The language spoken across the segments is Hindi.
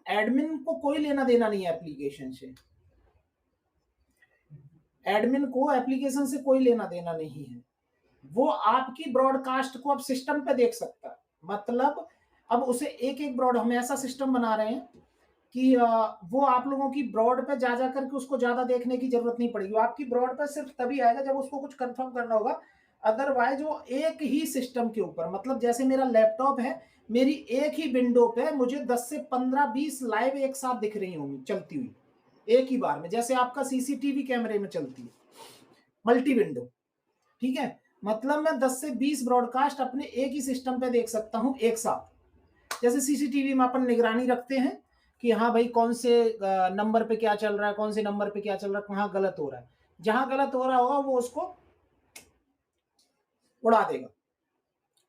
एडमिन को कोई लेना देना नहीं है एप्लीकेशन से, एडमिन को एप्लीकेशन से कोई लेना देना नहीं है। वो आपकी ब्रॉडकास्ट को अब सिस्टम पे देख सकता है। मतलब अब उसे एक एक ब्रॉड, हम ऐसा सिस्टम बना रहे हैं कि वो आप लोगों की ब्रॉड पे जा जा करके उसको ज्यादा देखने की जरूरत नहीं पड़ेगी। वो आपकी ब्रॉड पे सिर्फ तभी आएगा जब उसको कुछ कंफर्म करना होगा। अदरवाइज वो एक ही सिस्टम के ऊपर, मतलब जैसे मेरा लैपटॉप है, मेरी एक ही विंडो पे मुझे 10 से 15-20 लाइव एक साथ दिख रही होंगी चलती हुई एक ही बार में, जैसे आपका सीसीटीवी कैमरे में चलती है मल्टी विंडो। ठीक है, मतलब मैं 10 से 20 ब्रॉडकास्ट अपने एक ही सिस्टम पे देख सकता हूं एक साथ। जैसे सीसीटीवी में अपन निगरानी रखते हैं कि हाँ भाई कौन से नंबर पे क्या चल रहा है, कौन से नंबर पे क्या चल रहा है, कहाँ गलत हो रहा है। जहां गलत हो रहा होगा वो उसको उड़ा देगा।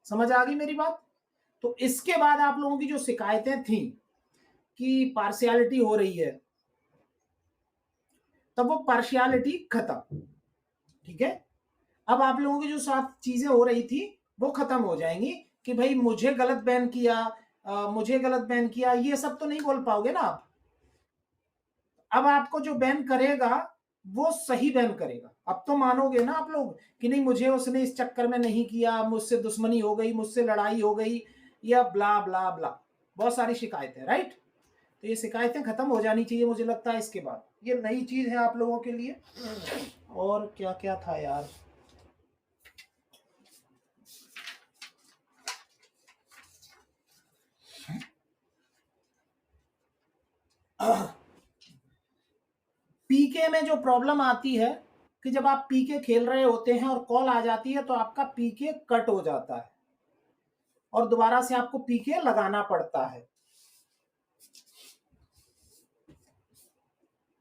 समझ आ गई मेरी बात? तो इसके बाद आप लोगों की जो शिकायतें थी कि पार्शियलिटी हो रही है, तब वो पार्शियलिटी खत्म। ठीक है, अब आप लोगों की जो सात चीजें हो रही थी वो खत्म हो जाएंगी कि भाई मुझे गलत बैन किया, मुझे गलत बैन किया, ये सब तो नहीं बोल पाओगे ना आप। अब आपको जो बैन करेगा वो सही बैन करेगा। अब तो मानोगे ना आप लोग कि नहीं मुझे उसने इस चक्कर में नहीं किया, मुझसे दुश्मनी हो गई, मुझसे लड़ाई हो गई, या ब्ला ब्ला ब्ला, बहुत सारी शिकायतें, राइट? तो ये शिकायतें खत्म हो जानी चाहिए मुझे लगता है इसके बाद। ये नई चीज है आप लोगों के लिए। और क्या क्या था यार, पीके में जो प्रॉब्लम आती है कि जब आप पीके खेल रहे होते हैं और कॉल आ जाती है तो आपका पीके कट हो जाता है और दोबारा से आपको पीके लगाना पड़ता है।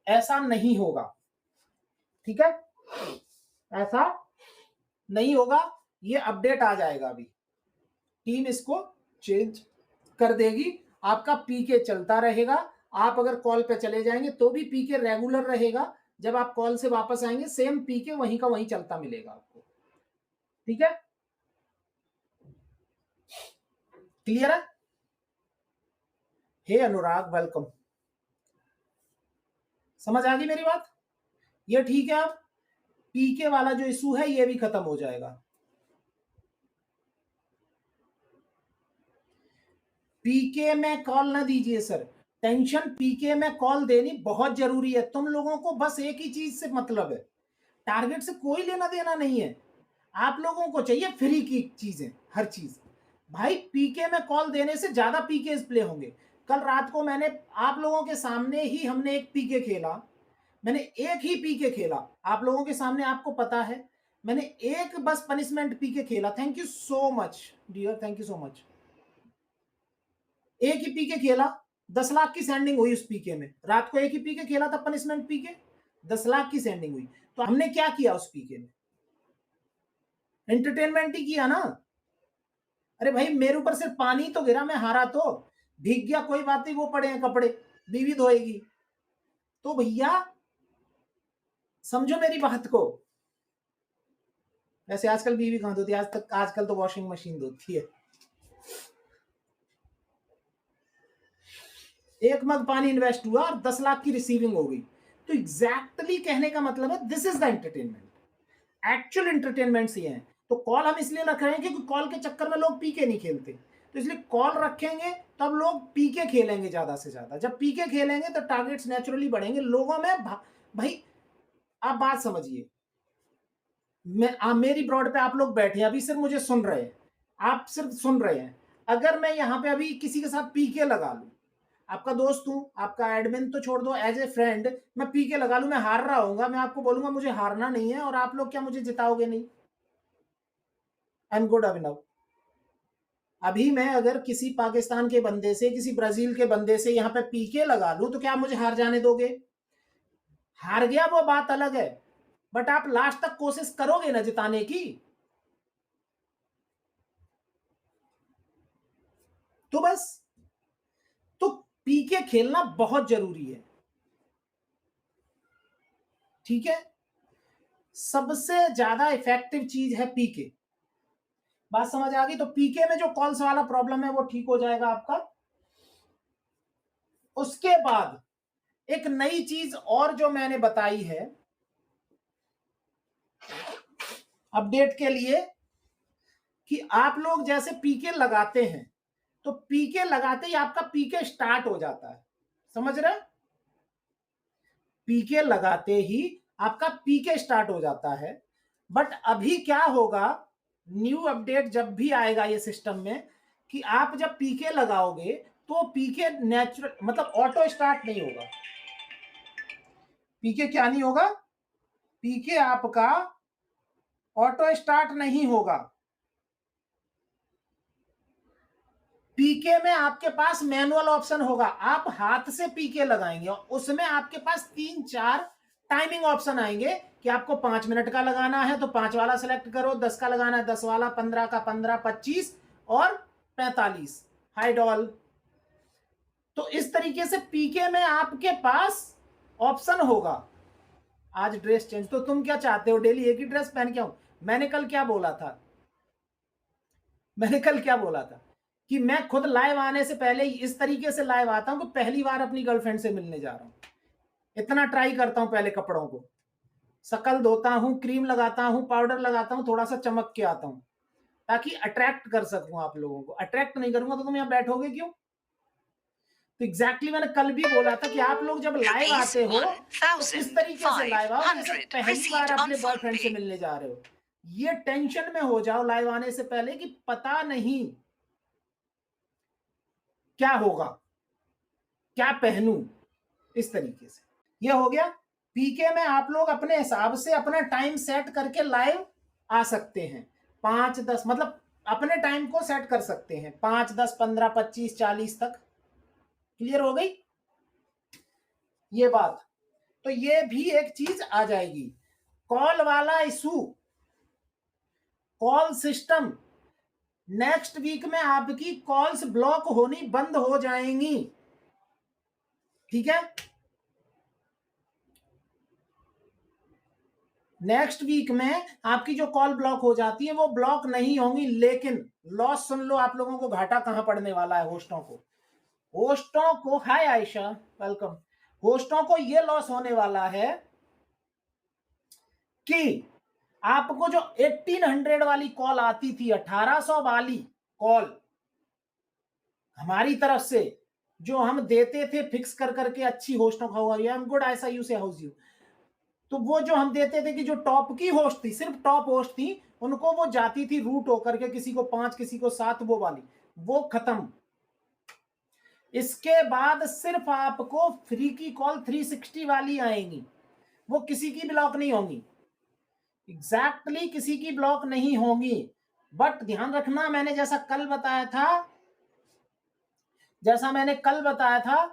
ऐसा नहीं होगा, ठीक है, ऐसा नहीं होगा। ये अपडेट आ जाएगा, अभी टीम इसको चेंज कर देगी। आपका पीके चलता रहेगा। आप अगर कॉल पे चले जाएंगे तो भी पीके रेगुलर रहेगा। जब आप कॉल से वापस आएंगे सेम पीके वहीं का वहीं चलता मिलेगा आपको। ठीक है, क्लियर है? हे अनुराग, वेलकम। समझ आ गई मेरी बात? ये ठीक है। अब पीके वाला जो इशू है ये भी खत्म हो जाएगा। पीके में कॉल ना दीजिए सर, टेंशन पीके में कॉल देनी बहुत जरूरी है। तुम लोगों को बस एक ही चीज से मतलब है, टारगेट से कोई लेना देना नहीं है। आप लोगों को चाहिए फ्री की चीजें, हर चीज। भाई पीके में कॉल देने से ज्यादा पीके प्ले होंगे। कल रात को मैंने आप लोगों के सामने ही हमने एक पीके खेला, मैंने एक ही पीके खेला आप लोगों के सामने, आपको पता है मैंने एक बस पनिशमेंट पीके खेला। Thank you so much dear, thank you so much. एक ही पीके खेला, 10 लाख की सेंडिंग हुई उस पीके में। रात को एक ही पीके खेला था पनिशमेंट पीके, 10 लाख की सेंडिंग हुई। तो हमने क्या किया उस पीके में? एंटरटेनमेंट ही किया ना। अरे भाई मेरे ऊपर सिर्फ पानी तो गिरा, मैं हारा तो भीग गया, कोई बात नहीं, वो पड़े हैं कपड़े, बीवी धोएगी। तो भैया समझो मेरी बात को। वैसे आजकल बीवी कहां धोती है, आजकल तो वॉशिंग मशीन धोती है। एक मग पानी इन्वेस्ट हुआ और 10 लाख की रिसीविंग हो गई। तो एग्जैक्टली कहने का मतलब है this is the entertainment. Actual entertainment ये है। तो कॉल हम इसलिए रख रहे हैं क्योंकि कॉल के चक्कर में लोग पीके नहीं खेलते, तो इसलिए कॉल रखेंगे तब लोग पीके खेलेंगे ज्यादा से ज्यादा। जब पीके खेलेंगे तो टारगेट्स नेचुरली बढ़ेंगे लोगों में। भाई आप बात समझिए, मेरी ब्रॉड पे आप लोग बैठे हैं अभी, सिर्फ मुझे सुन रहे हैं, आप सिर्फ सुन रहे हैं। अगर मैं यहाँ पे अभी किसी के साथ पीके लगा लूं, आपका दोस्त हूं, आपका एडमिन तो छोड़ दो, एज ए फ्रेंड मैं पीके लगा लूं, मैं हार रहा हूंगा, मैं आपको बोलूंगा मुझे हारना नहीं है, और आप लोग क्या मुझे जिताओगे नहीं? आई एम गुड अभिनव। अभी मैं अगर किसी पाकिस्तान के बंदे से, किसी ब्राजील के बंदे से यहाँ पे पीके लगा लूं तो क्या आप मुझे हार जाने दोगे? हार गया वो बात अलग है, बट आप लास्ट तक कोशिश करोगे ना जिताने की। तो बस, तो पीके खेलना बहुत जरूरी है। ठीक है, सबसे ज्यादा इफेक्टिव चीज है पीके। बात समझ आ गई? तो पीके में जो कॉल्स वाला प्रॉब्लम है वो ठीक हो जाएगा आपका। उसके बाद एक नई चीज और जो मैंने बताई है अपडेट के लिए, कि आप लोग जैसे पीके लगाते हैं तो पीके लगाते ही आपका पीके स्टार्ट हो जाता है, समझ रहे? पीके लगाते ही आपका पीके स्टार्ट हो जाता है। बट अभी क्या होगा, न्यू अपडेट जब भी आएगा ये सिस्टम में, कि आप जब पीके लगाओगे तो पीके नेचुरल मतलब ऑटो स्टार्ट नहीं होगा। पीके क्या नहीं होगा? पीके आपका ऑटो स्टार्ट नहीं होगा। पीके में आपके पास मैनुअल ऑप्शन होगा, आप हाथ से पीके लगाएंगे और उसमें आपके पास 3-4 टाइमिंग ऑप्शन आएंगे कि आपको 5 मिनट का लगाना है तो 5 वाला सेलेक्ट करो, 10 का लगाना है 10 वाला, 15 का 15, 25 और 45 हाई डॉल। तो इस तरीके से पीके में आपके पास ऑप्शन होगा। आज ड्रेस चेंज, तो तुम क्या चाहते हो डेली एक ही ड्रेस पहन के आऊं? मैंने कल क्या बोला था, कि मैं खुद लाइव आने से पहले इस तरीके से लाइव आता हूं कि पहली बार अपनी गर्लफ्रेंड से मिलने जा रहा हूं, इतना ट्राई करता हूं पहले कपड़ों को, शकल धोता हूं, क्रीम लगाता हूं, पाउडर लगाता हूं, थोड़ा सा चमक के आता हूं ताकि अट्रैक्ट कर सकूं आप लोगों को। अट्रैक्ट नहीं करूंगा तो तुम यहां बैठोगे क्यों? तो एग्जैक्टली मैंने कल भी बोला था कि आप लोग जब लाइव आते हो तो इस तरीके से लाइव आओ जैसे पहली बार अपने बॉयफ्रेंड से मिलने जा रहे हो। ये टेंशन में हो जाओ लाइव आने से पहले कि पता नहीं क्या होगा, क्या पहनूं, इस तरीके से। ये हो गया। पीके में आप लोग अपने हिसाब से अपना टाइम सेट करके लाइव आ सकते हैं। 5-10 मतलब अपने टाइम को सेट कर सकते हैं, 5, 10, 15, 25, 40 तक। क्लियर हो गई ये बात? तो ये भी एक चीज आ जाएगी। कॉल वाला issue, call system, next week में आपकी कॉल्स ब्लॉक होनी बंद हो जाएंगी। ठीक है, नेक्स्ट वीक में आपकी जो कॉल ब्लॉक हो जाती है वो ब्लॉक नहीं होंगी। लेकिन लॉस सुन लो, आप लोगों को घाटा कहां पड़ने वाला है? होस्टों को, हाय आयशा, वेलकम। होस्टों को ये लॉस होने वाला है कि आपको जो 1800 वाली कॉल आती थी, 1800 वाली कॉल हमारी तरफ से जो हम देते थे फिक्स कर करके, अच्छी होस्टों का हुआ, आई एम गुड ऐसा यू से हाउस यू, तो वो जो हम देते थे कि जो टॉप की होस्ट थी, सिर्फ टॉप होस्ट थी, उनको वो जाती थी रूट होकर के, किसी को 5 किसी को 7, वो वाली वो खत्म। इसके बाद सिर्फ आपको फ्री की कॉल 360 वाली आएंगी, वो किसी की ब्लॉक नहीं होंगी, एग्जैक्टली किसी की ब्लॉक नहीं होंगी। बट ध्यान रखना, मैंने जैसा मैंने कल बताया था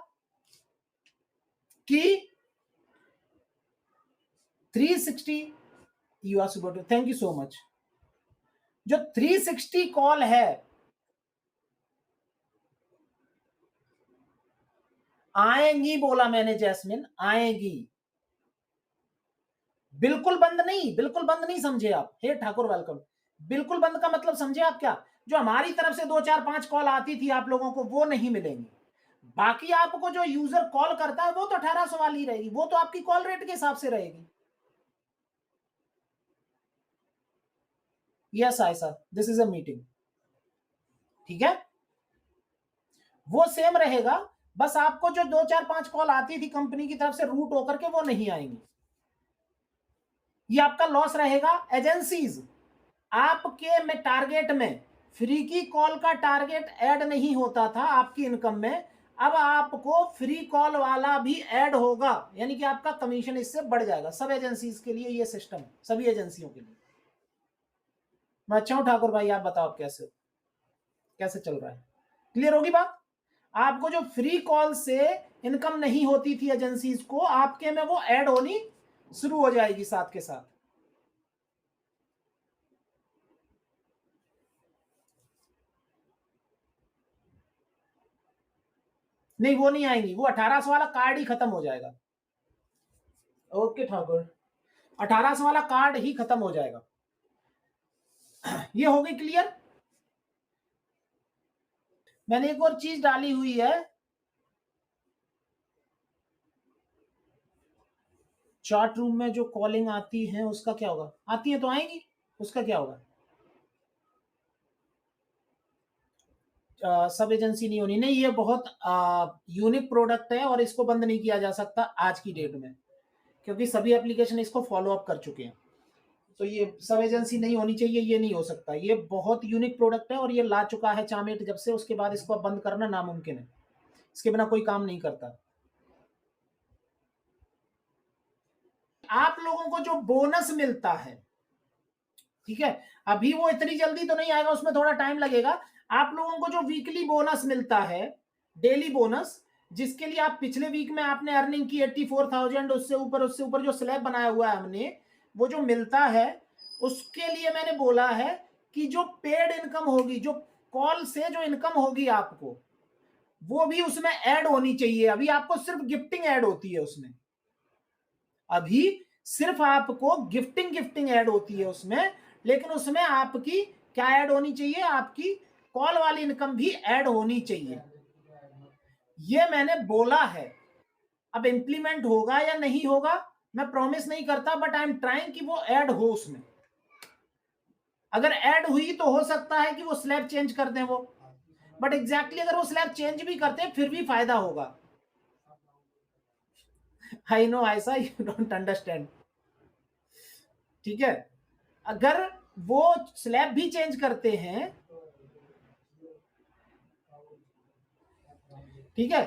कि 360, you are super, thank you so much. जो 360 कॉल है आएंगी, बोला मैंने जैस्मिन, आएंगी, बिल्कुल बंद नहीं, बिल्कुल बंद नहीं समझे आप। हे ठाकुर वेलकम। बिल्कुल बंद का मतलब समझे आप क्या? जो हमारी तरफ से 2, 4, 5 कॉल आती थी आप लोगों को वो नहीं मिलेंगी। बाकी आपको जो यूजर कॉल करता है वो तो 1800 वाली रहेगी, वो तो आपकी कॉल रेट के हिसाब से रहेगी। Yes Ayesha, this is a meeting. ठीक है, वो सेम रहेगा। बस आपको जो 2, 4, 5 कॉल आती थी कंपनी की तरफ से रूट होकर के, वो नहीं आएंगी। ये आपका लॉस रहेगा। एजेंसीज आपके में टारगेट में फ्री की कॉल का टारगेट ऐड नहीं होता था आपकी इनकम में, अब आपको फ्री कॉल वाला भी ऐड होगा, यानी कि आपका कमीशन इससे बढ़ जाएगा। सब एजेंसीज के लिए ये सिस्टम, सभी एजेंसियों के लिए। मैं अच्छा हूं ठाकुर भाई, आप बताओ कैसे चल रहा है? क्लियर होगी बात? आपको जो फ्री कॉल से इनकम नहीं होती थी एजेंसीज को, आपके में वो ऐड होनी शुरू हो जाएगी साथ के साथ। नहीं, वो नहीं आएंगी, वो 1800 वाला कार्ड ही खत्म हो जाएगा। ओके ठाकुर, 1800 वाला कार्ड ही खत्म हो जाएगा। ये हो गई क्लियर? मैंने एक और चीज डाली हुई है, चार्ट रूम में जो कॉलिंग आती है उसका क्या होगा? आती है तो आएंगी, उसका क्या होगा? सब एजेंसी नहीं होनी, नहीं ये बहुत यूनिक प्रोडक्ट है और इसको बंद नहीं किया जा सकता आज की डेट में, क्योंकि सभी एप्लीकेशन इसको फॉलो अप कर चुके हैं। तो ये सब एजेंसी नहीं होनी चाहिए, ये नहीं हो सकता, ये बहुत यूनिक प्रोडक्ट है और ये ला चुका है चामेट जब से, उसके बाद इसको अब बंद करना नामुमकिन है, इसके बिना कोई काम नहीं करता। आप लोगों को जो बोनस मिलता है, ठीक है, अभी वो इतनी जल्दी तो नहीं आएगा, उसमें थोड़ा टाइम लगेगा। आप लोगों को जो वीकली बोनस मिलता है, डेली बोनस, जिसके लिए आप पिछले वीक में आपने अर्निंग की 84,000, उससे ऊपर जो स्लैब बनाया हुआ है हमने, वो जो मिलता है, उसके लिए मैंने बोला है कि जो पेड इनकम होगी, जो कॉल से जो इनकम होगी आपको, वो भी उसमें ऐड होनी चाहिए। अभी आपको सिर्फ गिफ्टिंग ऐड होती है उसमें, अभी सिर्फ आपको गिफ्टिंग ऐड होती है उसमें, लेकिन उसमें आपकी क्या ऐड होनी चाहिए? आपकी कॉल वाली इनकम भी ऐड होनी चाहिए, ये मैंने बोला है। अब इंप्लीमेंट होगा या नहीं होगा मैं प्रॉमिस नहीं करता, बट आई एम ट्राइंग कि वो ऐड हो उसमें। अगर ऐड हुई तो हो सकता है कि वो स्लैब चेंज कर दें वो, बट एग्जैक्टली अगर वो स्लैब चेंज भी करते हैं फिर भी फायदा होगा। आई नो ऐसा, यू डोंट अंडरस्टैंड, ठीक है। अगर वो स्लैब भी चेंज करते हैं, ठीक है,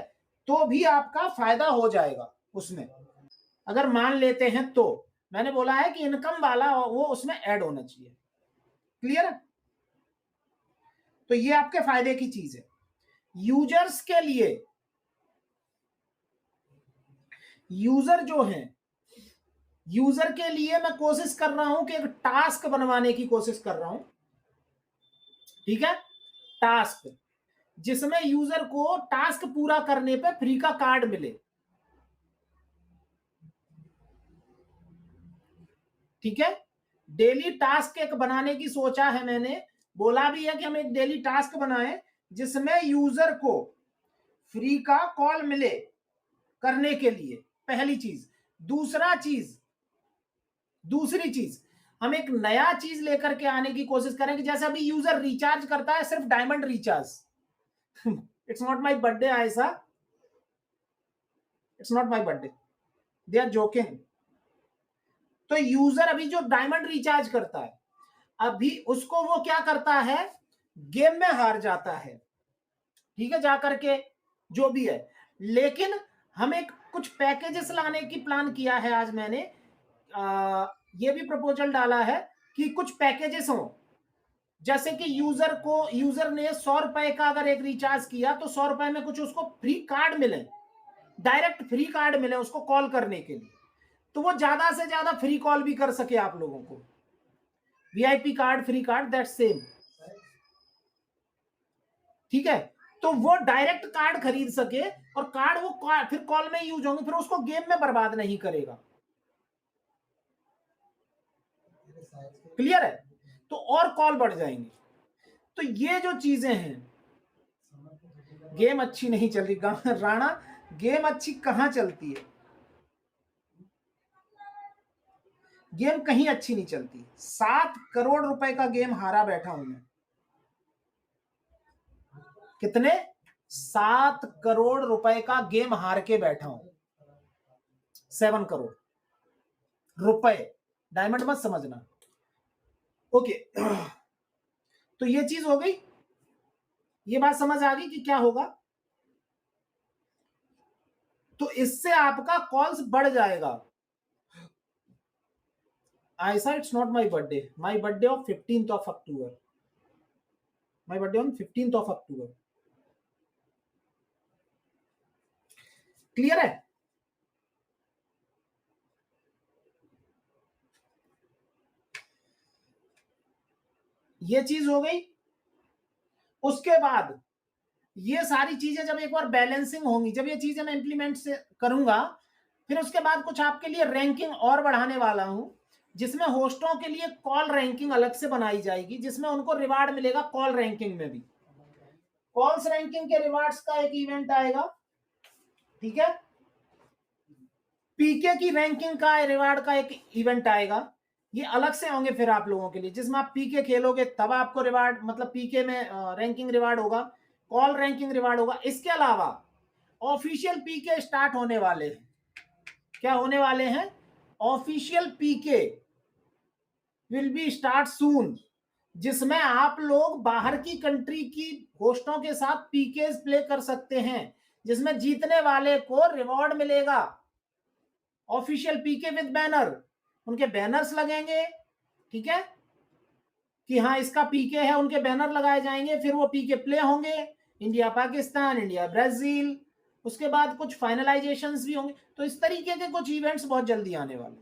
तो भी आपका फायदा हो जाएगा उसमें, अगर मान लेते हैं तो। मैंने बोला है कि इनकम वाला वो उसमें ऐड होना चाहिए, क्लियर है? तो ये आपके फायदे की चीज है। यूजर्स के लिए, यूजर जो है, यूजर के लिए मैं कोशिश कर रहा हूं कि एक टास्क बनवाने की कोशिश कर रहा हूं, ठीक है, टास्क, जिसमें यूजर को टास्क पूरा करने पे फ्री का कार्ड मिले, ठीक है। डेली टास्क एक बनाने की सोचा है मैंने, बोला भी है कि हम एक डेली टास्क बनाएं जिसमें यूजर को फ्री का कॉल मिले करने के लिए, पहली चीज। दूसरी चीज हम एक नया चीज लेकर के आने की कोशिश करें कि जैसे अभी यूजर रिचार्ज करता है सिर्फ diamond recharge, it's not my birthday ऐसा, it's not my birthday, they are joking. तो यूजर अभी जो डायमंड रिचार्ज करता है, अभी उसको वो क्या करता है, गेम में हार जाता है, ठीक है, जाकर के जो भी है। लेकिन हम एक कुछ पैकेजेस लाने की प्लान किया है आज मैंने, ये भी प्रपोजल डाला है कि कुछ पैकेजेस हो, जैसे कि यूजर ने 100 रुपए का अगर एक रिचार्ज किया तो 100 रुपए में कुछ उसको फ्री कार्ड मिले, डायरेक्ट फ्री कार्ड मिले उसको कॉल करने के लिए, तो वो ज्यादा से ज्यादा फ्री कॉल भी कर सके आप लोगों को, VIP card, free card, that same, ठीक है। तो वो डायरेक्ट कार्ड खरीद सके और कार्ड वो फिर कॉल में यूज होंगे, फिर उसको गेम में बर्बाद नहीं करेगा, क्लियर है? तो और कॉल बढ़ जाएंगे। तो ये जो चीजें हैं, गेम अच्छी नहीं चल रही राणा, गेम अच्छी कहां चलती है, गेम कहीं अच्छी नहीं चलती। 7 करोड़ रुपए का गेम हारा बैठा हूं मैं, कितने? 7 करोड़ रुपए का गेम हार के बैठा हूं, 7 करोड़ रुपए, डायमंड मत समझना, ओके। तो ये चीज हो गई, ये बात समझ आ गई कि क्या होगा। तो इससे आपका कॉल्स बढ़ जाएगा। ऐसा, it's not my birthday, my birthday of 15th of October, my birthday on 15th of October, clear है? ये चीज हो गई। उसके बाद ये सारी चीजें जब एक बार बैलेंसिंग होंगी, जब ये चीजें मैं इंप्लीमेंट से करूंगा, फिर उसके बाद कुछ आपके लिए रैंकिंग और बढ़ाने वाला हूं, जिसमें होस्टों के लिए कॉल रैंकिंग अलग से बनाई जाएगी, जिसमें उनको रिवार्ड मिलेगा कॉल रैंकिंग में भी, कॉल्स रैंकिंग के रिवार्ड्स का एक इवेंट आएगा, ठीक है। पीके की रैंकिंग का रिवार्ड का एक इवेंट आएगा, ये अलग से होंगे फिर आप लोगों के लिए, जिसमें आप पीके खेलोगे तब आपको रिवार्ड, मतलब पीके में रैंकिंग रिवार्ड होगा, कॉल रैंकिंग रिवार्ड होगा। इसके अलावा ऑफिशियल पीके स्टार्ट होने वाले हैं। क्या होने वाले हैं? Official PK will be start soon, जिसमें आप लोग बाहर की कंट्री की होस्टों के साथ पीके प्ले कर सकते हैं, जिसमें जीतने वाले को रिवॉर्ड मिलेगा। ऑफिशियल पीके विद बैनर, उनके बैनर्स लगेंगे, ठीक है, कि हाँ इसका पीके है, उनके बैनर लगाए जाएंगे, फिर वो पीके प्ले होंगे, इंडिया पाकिस्तान, इंडिया ब्राजील, उसके बाद कुछ फाइनलाइजेशंस भी होंगे। तो इस तरीके के कुछ इवेंट्स बहुत जल्दी आने वाले,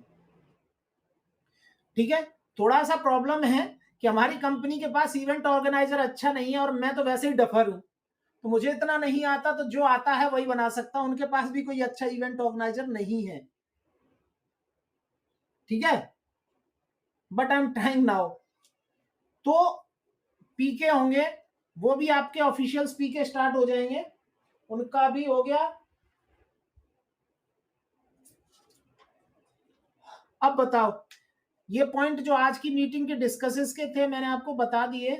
ठीक है। थोड़ा सा प्रॉब्लम है कि हमारी कंपनी के पास इवेंट ऑर्गेनाइजर अच्छा नहीं है, और मैं तो वैसे ही डफर हूं, तो मुझे इतना नहीं आता, तो जो आता है वही बना सकता हूं। उनके पास भी कोई अच्छा इवेंट ऑर्गेनाइजर नहीं है, ठीक है, but I am trying now. तो पीके होंगे, वो भी आपके ऑफिशियल पीके स्टार्ट हो जाएंगे, उनका भी हो गया। अब बताओ, ये पॉइंट जो आज की मीटिंग के डिस्कसेस के थे मैंने आपको बता दिए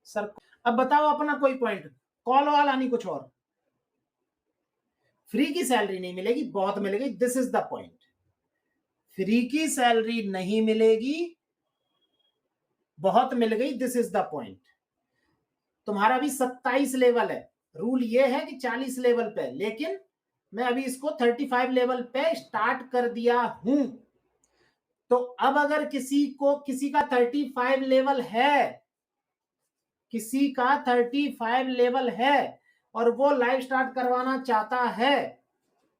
सर। अब बताओ अपना कोई पॉइंट, कॉल वाल आनी कुछ और। फ्री की सैलरी नहीं मिलेगी, बहुत मिलेगी, this is the point. Free की सैलरी नहीं मिलेगी, बहुत मिल गई, दिस इज द पॉइंट। तुम्हारा भी 27 लेवल है, रूल ये है कि 40 लेवल पे, लेकिन मैं अभी इसको 35 लेवल पे स्टार्ट कर दिया हूं। तो अब अगर किसी का 35 लेवल है, किसी का 35 लेवल है और वो लाइव स्टार्ट करवाना चाहता है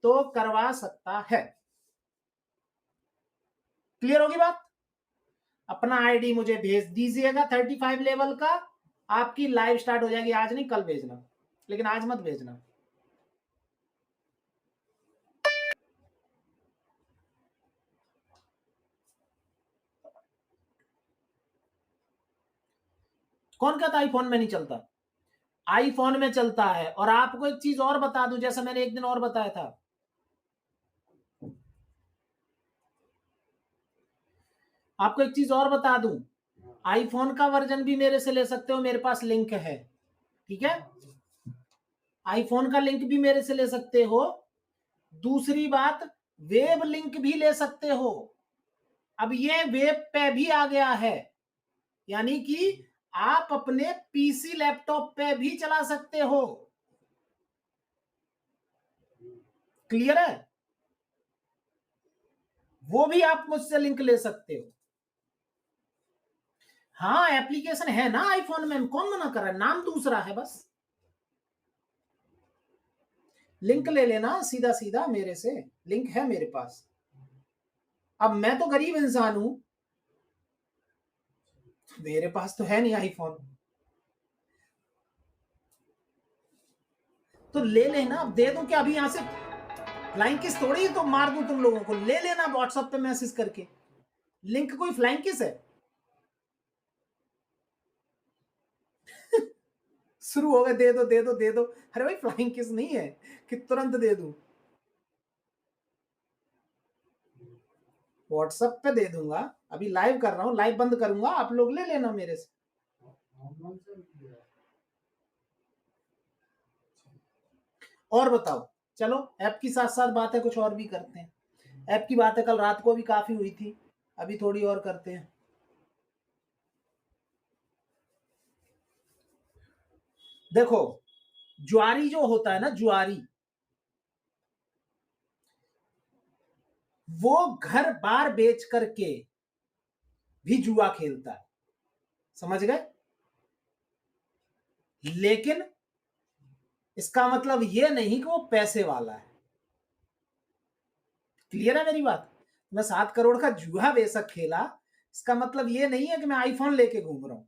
तो करवा सकता है। क्लियर होगी बात? अपना आईडी मुझे भेज दीजिएगा 35 लेवल का, आपकी लाइव स्टार्ट हो जाएगी। आज नहीं, कल भेजना, लेकिन आज मत भेजना। कौन कहता आईफोन में नहीं चलता? आईफोन में चलता है। और आपको एक चीज और बता दूं, जैसा मैंने एक दिन और बताया था, आपको एक चीज और बता दूं, आईफोन का वर्जन भी मेरे से ले सकते हो, मेरे पास लिंक है, ठीक है, आईफोन का लिंक भी मेरे से ले सकते हो। दूसरी बात, वेब लिंक भी ले सकते हो। अब ये वेब पे भी आ गया है, यानी कि आप अपने पीसी लैपटॉप पे भी चला सकते हो। क्लियर है? वो भी आप मुझसे लिंक ले सकते हो। हाँ, एप्लीकेशन है ना आईफोन में, कौन मना कर रहा है, नाम दूसरा है बस। लिंक ले लेना सीधा सीधा मेरे से, लिंक है मेरे पास। अब मैं तो गरीब इंसान हूं, मेरे पास तो है नहीं आईफोन, तो ले लेना। अब दे दूं क्या अभी यहां से फ्लाइंग किस थोड़ी तो मार दूं तुम लोगों को, ले लेना व्हाट्सएप पे मैसेज करके। लिंक कोई फ्लाइंग किस है? शुरू हो गए, दे दो दे दो दे दो। अरे भाई फ्लाइंग किस नहीं है कि तुरंत दे दूं, व्हाट्सएप पे दे दूंगा। अभी लाइव कर रहा हूं, लाइव बंद करूंगा, आप लोग ले लेना मेरे से। और बताओ, चलो ऐप की साथ साथ बातें कुछ और भी करते हैं। ऐप की बातें कल रात को भी काफी हुई थी, अभी थोड़ी और करते हैं। देखो, जुआरी जो होता है ना, जुआरी, वो घर बार बेच करके भी जुआ खेलता है, समझ गए? लेकिन इसका मतलब ये नहीं कि वो पैसे वाला है। क्लियर है मेरी बात? मैं 7 करोड़ का जुआ बेशक खेला, इसका मतलब ये नहीं है कि मैं आईफोन लेके घूम रहा हूं।